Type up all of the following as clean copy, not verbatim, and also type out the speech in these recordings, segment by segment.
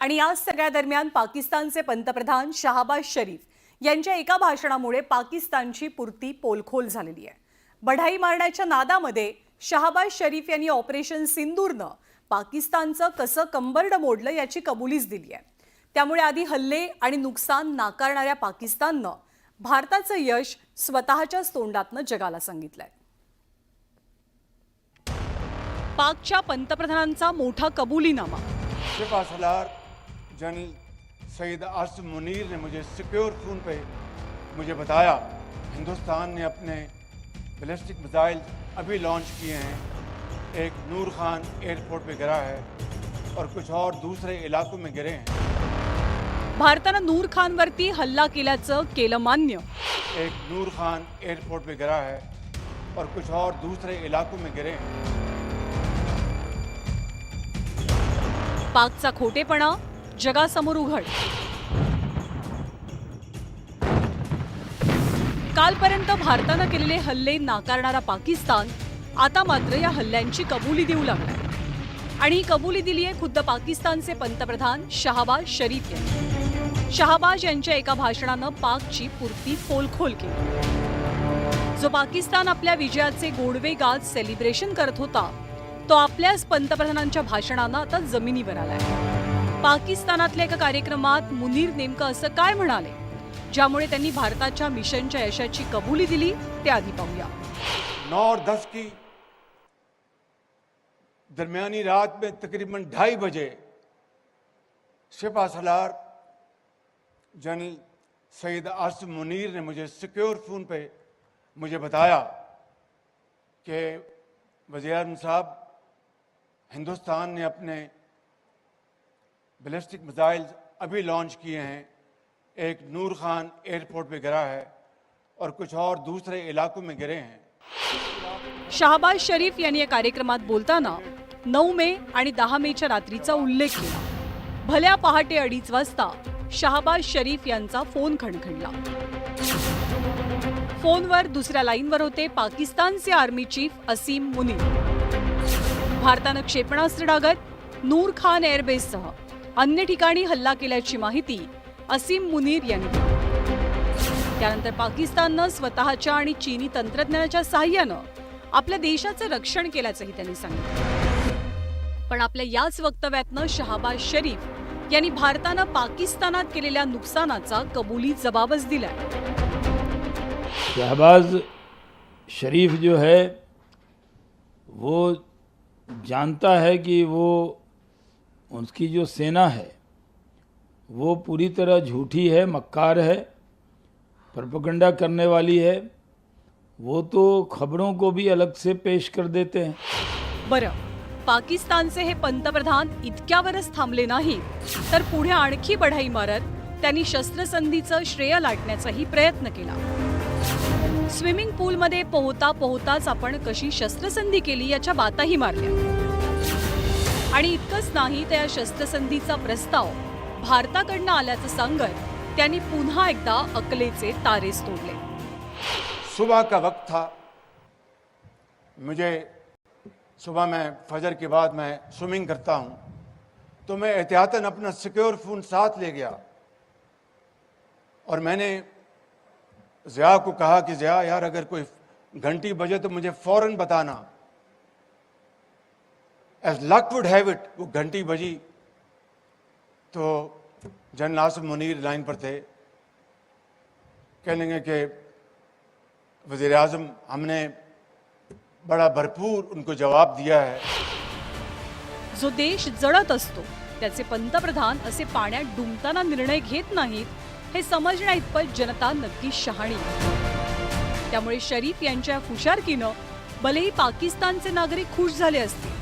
आणि या सगळ्या दरम्यान पाकिस्तानचे पंतप्रधान शहबाज शरीफ यांच्या एका भाषणामुळे पाकिस्तानची पुरती पोलखोल झालेली आहे। बढाई मारण्याच्या नादामध्ये शहबाज शरीफ यांनी ऑपरेशन सिंदूरनं पाकिस्तानचं कसं कंबरड मोडलं याची कबुलीच दिली आहे। त्यामुळे आधी हल्ले आणि नुकसान नाकारणाऱ्या पाकिस्ताननं भारताचं यश स्वतःच्याच तोंडातनं जगाला सांगितलंय। पाकच्या पंतप्रधानांचा मोठा कबुलीनामा। जनरल सईद आसिम मुनीर ने मुझे सिक्योर फोन पे मुझे बताया हिंदुस्तान ने अपने बैलिस्टिक मिसाइल अभी लॉन्च किए हैं। एक नूर खान एयरपोर्ट पे गिरा है और कुछ और दूसरे इलाकों में गिरे हैं। भारतानं नूर खानवरती हल्ला केल्याचं केलं मान्य। एक नूर खान एयरपोर्ट पे गिरा है और कुछ और दूसरे इलाकों में गिरे हैं। पाकचा खोटेपणा जगासमोर उघड। कालपर्यंत भारतानं केलेले हल्ले नाकारणारा पाकिस्तान आता मात्र या हल्ल्यांची कबुली देऊ लागलाय आणि ही कबुली दिली आहे खुद्द पाकिस्तानचे पंतप्रधान शहबाज शरीफ यांनी। शहबाज यांच्या एका भाषणानं पाकची पुरती पोलखोल केली। जो पाकिस्तान आपल्या विजयाचे गोडवे गात सेलिब्रेशन करत होता तो आपल्याच पंतप्रधानांच्या भाषणानं आता जमिनीवर आलाय। पाकिस्तानातल्या एका कार्यक्रमात मुनीर नेमकं असं काय म्हणाले ज्यामुळे त्यांनी भारताच्या मिशनच्या यशाची कबुली दिली ते आधी पाहूया। 9 और 10 की दरमियानी रात में तकरीबन 2:30 बजे सिपह सलार जनरल सईद आसिम मुनीर ने मुझे सिक्योर फोन पे मुझे बताया कि वज़ीर-ए-आज़म साहब हिंदुस्तान ने अपने बैलिस्टिक मिसाइल अभी लॉन्च किए हैं। एक नूर खान एयरपोर्ट पे गिरा है और कुछ और दूसरे इलाकों में गिरे हैं। शहबाज शरीफ यांनी या कार्यक्रमात बोलताना 9 मे आणि 10 मेच्या रात्रीचा उल्लेख केला। भल्या पहाटे 2:30 वाजता शहबाज शरीफ यांचा फोन खणखणला। फोनवर दुसऱ्या लाईनवर होते पाकिस्तानचे आर्मी चीफ असीम मुनीर। भारतानं क्षेपणास्त्र डागत नूर खान एअरबेससह अन्य ठिकाणी हल्ला केल्याची माहिती असीम मुनीर यांनी दिली। त्यानंतर पाकिस्ताननं स्वतःच्या आणि चीनी तंत्रज्ञानाच्या सहाय्यानं आपल्या देशाचं रक्षण केल्याचंही त्यांनी सांगितलं। पण आपल्या याच वक्तव्यातनं शहबाज शरीफ यांनी भारतानं पाकिस्तानात केलेल्या नुकसानाचा कबुली जबाबच दिलाय। शहबाज शरीफ जो है वो जानता है कि वो उसकी जो सेना है वो पूरी तरह झूठी है, मक्कार है, प्रोपेगेंडा करने वाली है। वो तो खबरों को भी अलग से पेश कर देते हैं। बरं, पाकिस्तानचे हे पंतप्रधान इतक्यावरच थांबले नाही तर पुढे आणखी बढाई मारत त्यांनी शस्त्रसंधीचं श्रेय लाटण्याचाही प्रयत्न केला। स्विमिंग पूलमध्ये पोहताच आपण कशी शस्त्रसंधी केली याच्या बाताही मारल्या आणि इतकंच नाही तर या शस्त्रसंधीचा प्रस्ताव भारताकडनं आल्याचं सांगत त्यांनी पुन्हा एकदा अकलेचे तारेच तोडले। सुबह का वक्त था। मुझे सुबह में फजर के बाद मैं स्विमिंग करता हूं तो मैं एहतियातन अपना सिक्योर फोन साथ ले गया और मैंने ज़िया को कहा कि ज़िया यार अगर कोई घंटी बजे तो मुझे फौरन बताना। As luck would have it वो घंटी बजी तो जनरल आसिम मुनीर लाइन पर थे। कह लेंगे कि वज़ीर-ए-आज़म हमने बड़ा भरपूर उनको जवाब दिया है। जो देश जळत असतो त्याचे पंतप्रधान असे पाण्यात डुंबताना निर्णय घेत नाहीत हे समजण्या इतपत जनता नक्की शहाणी आहे। त्यामुळे शरीफ यांच्या हुशारकीनं भलेही पाकिस्तानचे नागरिक खुश झाले असतील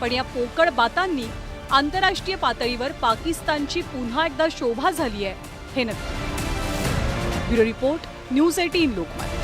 पण या पोकळ बातांनी आंतरराष्ट्रीय पातळीवर पाकिस्तानची पुन्हा एकदा शोभा झाली आहे हे नक्की। Bureau report, news 18 Lokmat.